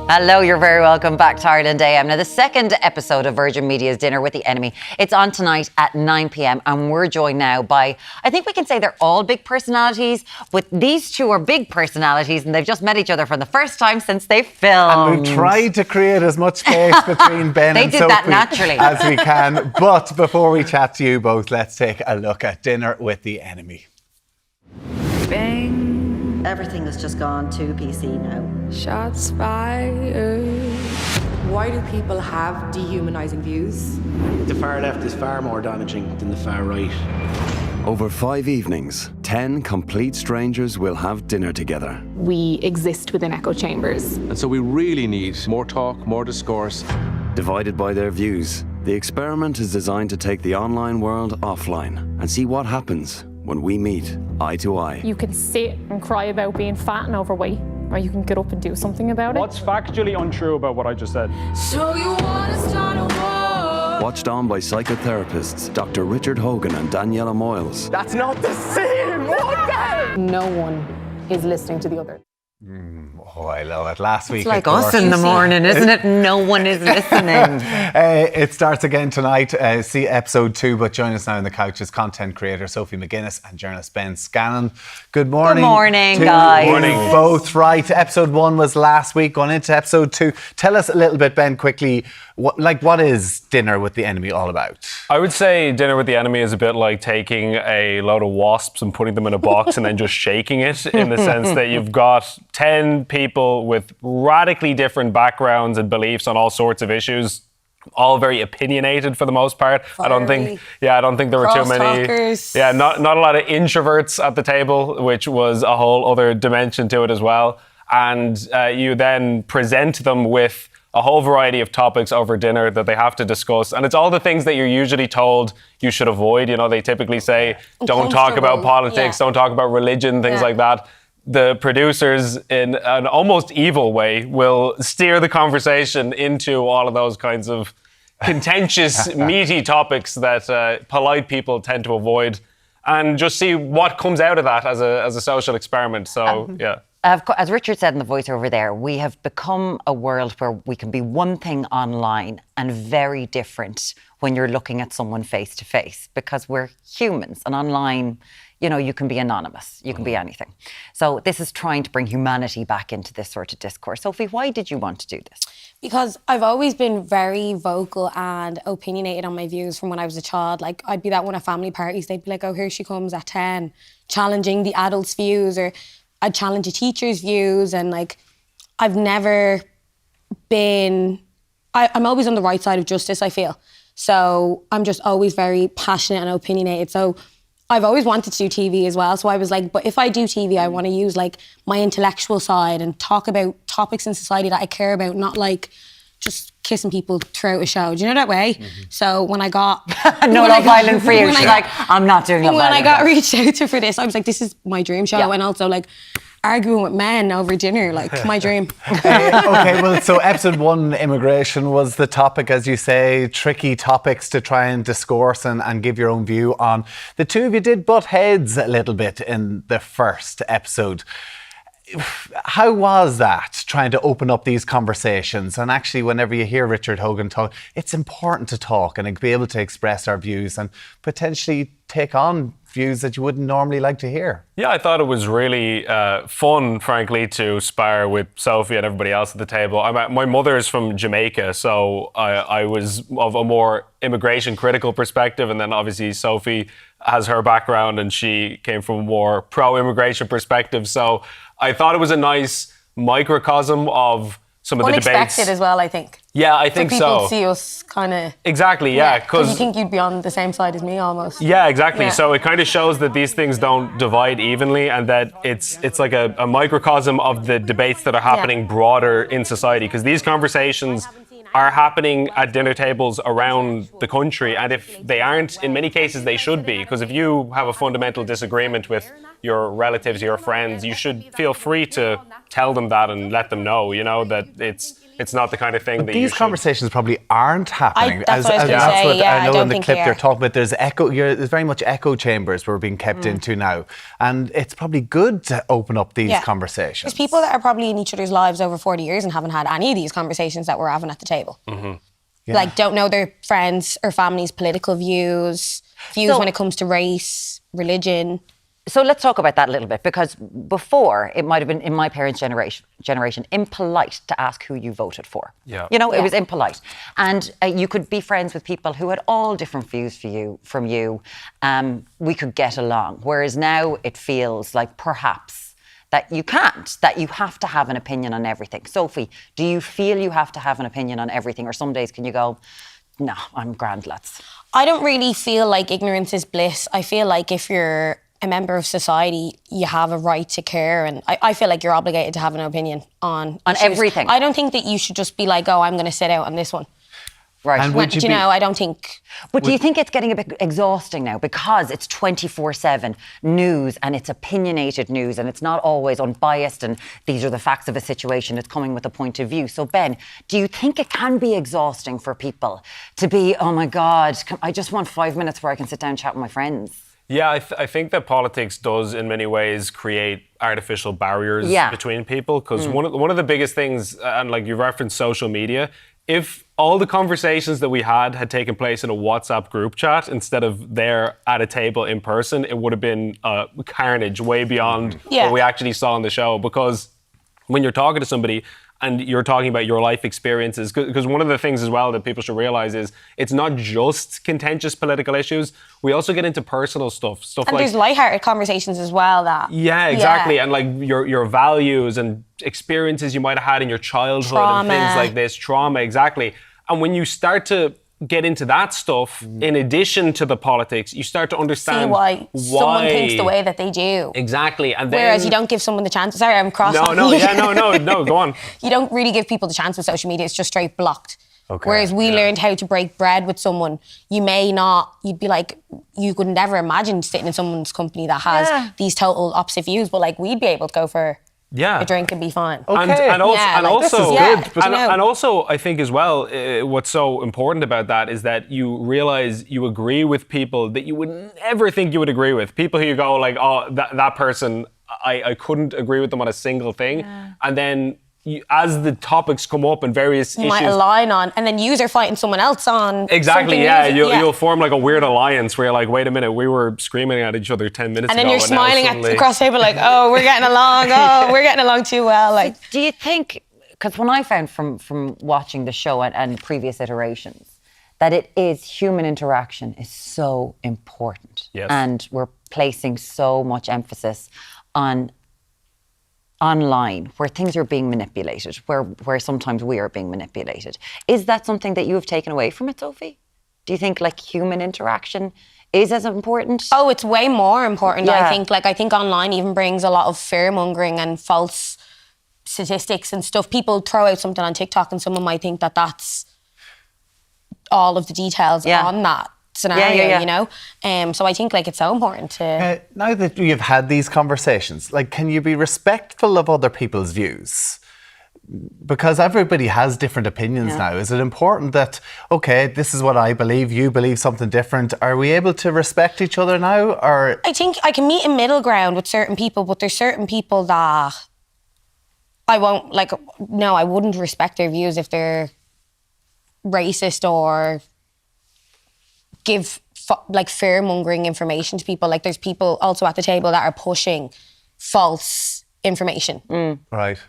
Hello, you're very welcome back to Ireland AM. Now, the second episode of Virgin Media's Dinner with the Enemy, it's on tonight at 9 p.m. and we're joined now by, I think we can say they're all big personalities, but these two are big personalities and they've just met each other for the first time since they filmed. And we've tried to create as much space between Ben and Sophie that naturally. as we can. But before we chat to you both, let's take a look at Dinner with the Enemy. Bang. Everything has just gone too PC now. Shots fired. Why do people have dehumanizing views? The far left is far more damaging than the far right. Over 5 evenings, 10 complete strangers will have dinner together. We exist within echo chambers. And so we really need more talk, more discourse. Divided by their views, the experiment is designed to take the online world offline and see what happens when we meet eye to eye. You can sit and cry about being fat and overweight, or you can get up and do something about it. What's factually untrue about what I just said? So you wanna start a war? Watched on by psychotherapists Dr. Richard Hogan and Daniela Moyles. That's not the same! What the? No one is listening to the other. Oh, I love it. Last week, It's like us in the morning, isn't it? No one is listening. It starts again tonight. See episode 2, but join us now on the couch is content creator Sophie McGuinness and journalist Ben Scallan. Good morning. Good morning, to guys. you both. Right. Episode 1 was last week. Going into episode 2, tell us a little bit, Ben, quickly. What is Dinner with the Enemy all about? I would say Dinner with the Enemy is a bit like taking a load of wasps and putting them in a box and then just shaking it, in the sense that you've got 10 people with radically different backgrounds and beliefs on all sorts of issues, all very opinionated for the most part. I don't think there were too many. Yeah, not a lot of introverts at the table, which was a whole other dimension to it as well. And you then present them with a whole variety of topics over dinner that they have to discuss. And it's all the things that you're usually told you should avoid. You know, they typically say, don't talk about politics, don't talk about religion, things like that. The producers, in an almost evil way, will steer the conversation into all of those kinds of contentious, meaty topics that polite people tend to avoid, and just see what comes out of that as a social experiment. So, yeah. As Richard said in the voiceover there, we have become a world where we can be one thing online and very different when you're looking at someone face to face, because we're humans, and online, you know, you can be anonymous, you can be anything. So this is trying to bring humanity back into this sort of discourse. Sophie, why did you want to do this? Because I've always been very vocal and opinionated on my views from when I was a child. Like, I'd be that one at family parties, they'd be like, oh, here she comes at 10, challenging the adults' views, or I'd challenge a teacher's views. And like, I've never been, I'm always on the right side of justice, I feel. So I'm just always very passionate and opinionated. So I've always wanted to do TV as well. So I was like, but if I do TV, I want to use like my intellectual side and talk about topics in society that I care about, not like just kissing people throughout a show. Do you know that way? Mm-hmm. So when I got... no Love Island for you. She's like, I'm not doing Love Island. When I got reached out to for this, I was like, this is my dream show. Yeah. And also like arguing with men over dinner, like my dream. Okay, well, so episode 1, immigration, was the topic, as you say, tricky topics to try and discourse and give your own view on. The two of you did butt heads a little bit in the first episode. How was that, trying to open up these conversations? And actually, whenever you hear Richard Hogan talk, it's important to talk and be able to express our views and potentially take on views that you wouldn't normally like to hear. Yeah, I thought it was really fun, frankly, to spar with Sophie and everybody else at the table. My mother is from Jamaica, so I was of a more immigration critical perspective, and then obviously Sophie has her background and she came from a more pro-immigration perspective. So I thought it was a nice microcosm of some of the debates. Unexpected as well, I think. Yeah, I think so. For people to see us kind of... Exactly, yeah. Because you think you'd be on the same side as me almost. Yeah, exactly. Yeah. So it kind of shows that these things don't divide evenly, and that it's like a microcosm of the debates that are happening broader in society. Because these conversations are happening at dinner tables around the country, and if they aren't, in many cases they should be. Because if you have a fundamental disagreement with your relatives, your friends, you should feel free to tell them that and let them know, you know, that it's It's not the kind of thing But that these you conversations probably aren't happening. that's what I was gonna that's say, what yeah, I I know don't in the think clip they they're are. talking about. There's echo. There's very much echo chambers we're being kept into now, and it's probably good to open up these conversations. There's people that are probably in each other's lives over 40 years and haven't had any of these conversations that we're having at the table. Like, don't know their friends' or family's political views when it comes to race, religion. So let's talk about that a little bit, because before it might have been, in my parents' generation, impolite to ask who you voted for. Yeah. You know, it was impolite. And you could be friends with people who had all different views from you. We could get along. Whereas now it feels like perhaps that you can't, that you have to have an opinion on everything. Sophie, do you feel you have to have an opinion on everything? Or some days can you go, no, I'm grand, lads? I don't really feel like ignorance is bliss. I feel like if you're a member of society, you have a right to care, and I feel like you're obligated to have an opinion on issues. Everything. I don't think that you should just be like, oh, I'm going to sit out on this one. Right. And would you know, I don't think... But do you think it's getting a bit exhausting now, because it's 24/7 news, and it's opinionated news, and it's not always unbiased, and these are the facts of a situation, it's coming with a point of view. So Ben, do you think it can be exhausting for people to be, oh my God, I just want 5 minutes where I can sit down and chat with my friends? Yeah, I think that politics does, in many ways, create artificial barriers between people. Because one of the biggest things, and like you referenced social media, if all the conversations that we had taken place in a WhatsApp group chat instead of there at a table in person, it would have been carnage way beyond what we actually saw on the show. Because when you're talking to somebody and you're talking about your life experiences, because one of the things as well that people should realize is it's not just contentious political issues. We also get into personal stuff And like, there's lighthearted conversations as well that... Yeah, exactly. And like your values and experiences you might have had in your childhood and things like this, trauma, exactly. And when you start to get into that stuff, in addition to the politics, you start to understand why someone thinks the way that they do. Exactly. And then, whereas you don't give someone the chance. Sorry, I'm cross. No, go on. You don't really give people the chance with social media. It's just straight blocked. Okay. Whereas we learned how to break bread with someone. You'd be like, you could never imagine sitting in someone's company that has these total opposite views, but like we'd be able to go for a drink and be fine. Okay. And also, and also, I think as well, what's so important about that is that you realize you agree with people that you would never think you would agree with. People who you go like, oh, that person, I couldn't agree with them on a single thing. And then as the topics come up and various issues, might align on, and then yous are fighting someone else on. Exactly, you'll form like a weird alliance where you're like, wait a minute, we were screaming at each other 10 minutes ago. And then you're smiling across the table like, oh, we're getting along. Oh, we're getting along too well. Like, do you think? Because when I found from watching the show and previous iterations, that it is human interaction is so important, and we're placing so much emphasis on online, where things are being manipulated, where sometimes we are being manipulated. Is that something that you have taken away from it, Sophie? Do you think like human interaction is as important? Oh, it's way more important. I think online even brings a lot of fear-mongering and false statistics and stuff. People throw out something on TikTok and someone might think that that's all of the details on that scenario, you know? So I think like it's so important to... now that you've had these conversations, like, can you be respectful of other people's views? Because everybody has different opinions now. Is it important that, okay, this is what I believe, you believe something different? Are we able to respect each other now? Or I think I can meet a middle ground with certain people, but there's certain people that I won't, like, no, I wouldn't respect their views if they're racist or give like fear-mongering information to people. Like there's people also at the table that are pushing false information. Right.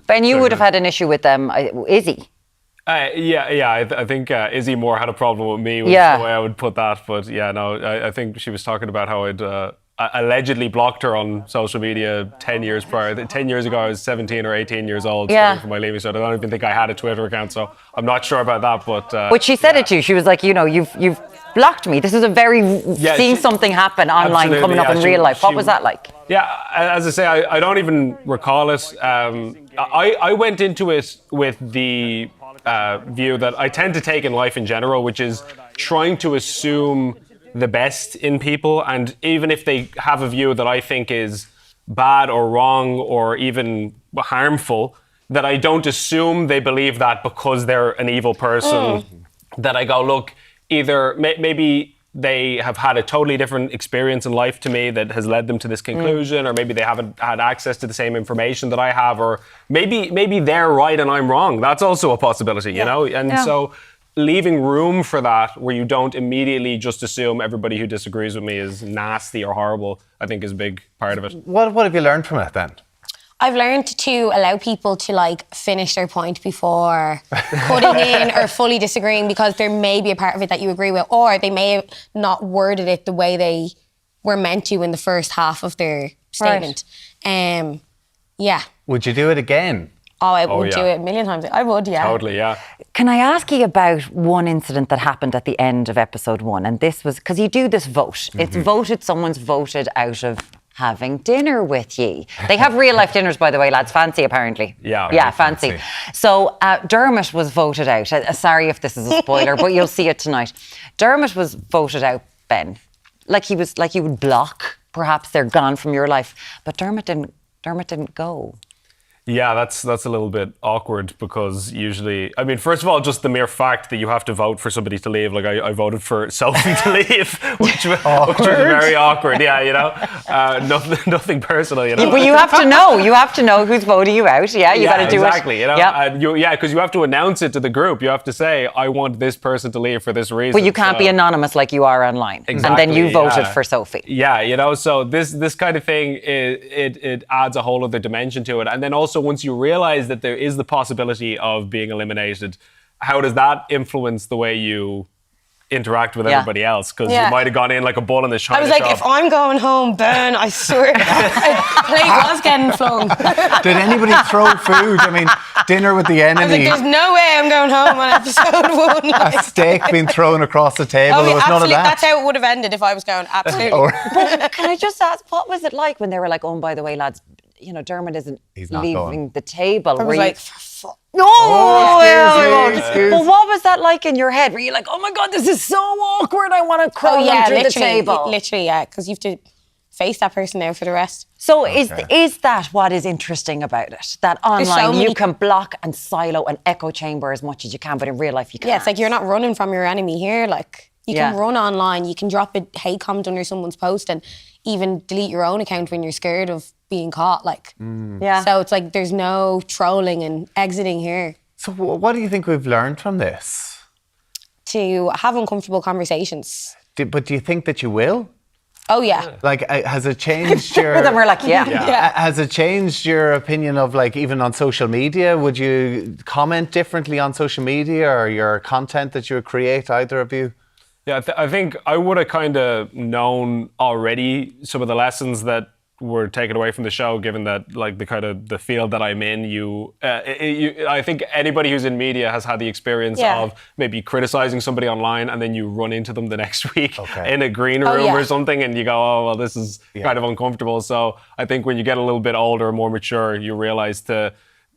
Ben, you would have had an issue with Izzy. I think Izzy more had a problem with me, was the way I would put that. But I think she was talking about how I'd allegedly blocked her on social media 10 years prior. 10 years ago, I was 17 or 18 years old for my leaving, so I don't even think I had a Twitter account, so I'm not sure about that. But she said it to you. She was like, you know, you've blocked me. This is a very seeing something happen online coming up in real life. What was that like? Yeah, as I say, I don't even recall it. I went into it with the view that I tend to take in life in general, which is trying to assume the best in people, and even if they have a view that I think is bad or wrong or even harmful, that I don't assume they believe that because they're an evil person. That I go, look, either maybe they have had a totally different experience in life to me that has led them to this conclusion, or maybe they haven't had access to the same information that I have, or maybe they're right and I'm wrong. That's also a possibility, you know? And so leaving room for that, where you don't immediately just assume everybody who disagrees with me is nasty or horrible, I think is a big part of it. What have you learned from it then? I've learned to allow people to like finish their point before cutting in or fully disagreeing, because there may be a part of it that you agree with, or they may have not worded it the way they were meant to in the first half of their statement. Yeah. Would you do it again? Oh, I would do it a million times. I would, yeah. Totally, yeah. Can I ask you about one incident that happened at the end of episode 1? And this was, because you do this vote. It's voted, someone's voted out of having dinner with ye. They have real life dinners, by the way, lads. Fancy, apparently. Yeah, fancy. So Dermot was voted out. Sorry if this is a spoiler, but you'll see it tonight. Dermot was voted out, Ben. Like he would block. Perhaps they're gone from your life. But Dermot didn't go. Yeah, that's a little bit awkward, because usually, I mean, first of all, just the mere fact that you have to vote for somebody to leave. Like I voted for Sophie to leave, which was very awkward. Yeah, you know, nothing personal, you know. But you have to know. You have to know who's voting you out. Yeah, you got to do exactly, it. Exactly. You know, because you have to announce it to the group. You have to say, I want this person to leave for this reason. But you can't be anonymous like you are online. Exactly. And then you voted for Sophie. Yeah, you know. So this kind of thing, it adds a whole other dimension to it. And then also, once you realize that there is the possibility of being eliminated, how does that influence the way you interact with everybody else? Because you might have gone in like a bull in the china shop. I was like, if I'm going home, Ben, I swear, plate was getting flung. Did anybody throw food? I mean, dinner with the enemy. I was like, there's no way I'm going home on episode 1. Like. A steak being thrown across the table. There was none of that. That's how it would have ended if I was going, absolutely. But can I just ask, what was it like when they were like, oh, and by the way, lads, you know, Dermot isn't leaving the table? I was like, for fuck. No! But what was that like in your head? Were you like, oh my God, this is so awkward, I want to crawl through the table? Literally, yeah, because you have to face that person now for the rest. So is that what is interesting about it? That online you can block and silo and echo chamber as much as you can, but in real life you can't. Yeah, it's like you're not running from your enemy here. Like, you can run online, you can drop a hate comment under someone's post and even delete your own account when you're scared of being caught. Like, so it's like there's no trolling and exiting here. So what do you think we've learned from this? To have uncomfortable conversations. But do you think that you will? Oh, yeah. Like, has it changed your... Then we're like, Has it changed your opinion of, like, even on social media? Would you comment differently on social media or your content that you would create, either of you? Yeah, I think I would have kind of known already some of the lessons that were taken away from the show, given that, like, the kind of the field that I'm in, I think anybody who's in media has had the experience of maybe criticizing somebody online and then you run into them the next week in a green room or something and you go, oh, well, this is kind of uncomfortable. So I think when you get a little bit older, more mature, you realize to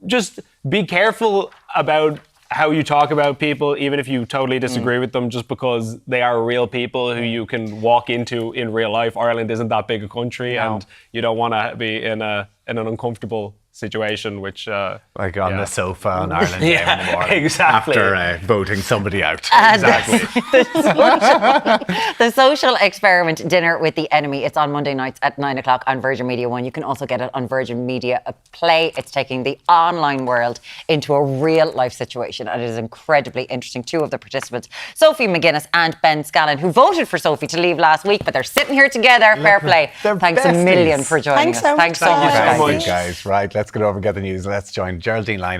just be careful about how you talk about people, even if you totally disagree with them, just because they are real people who you can walk into in real life. Ireland isn't that big a country, and you don't want to be in an uncomfortable situation, which like on the sofa on Ireland Day in the morning, exactly, after voting somebody out. Exactly. The social experiment dinner with the enemy. It's on Monday nights at 9:00 on Virgin Media 1. You can also get it on Virgin Media Play. It's taking the online world into a real life situation, and it is incredibly interesting. Two of the participants, Sophie McGuinness and Ben Scallan, who voted for Sophie to leave last week, but they're sitting here together. Fair play. Thanks a million for joining us. Thanks so much, guys. Right, let's get over and get the news. Let's join Geraldine Line.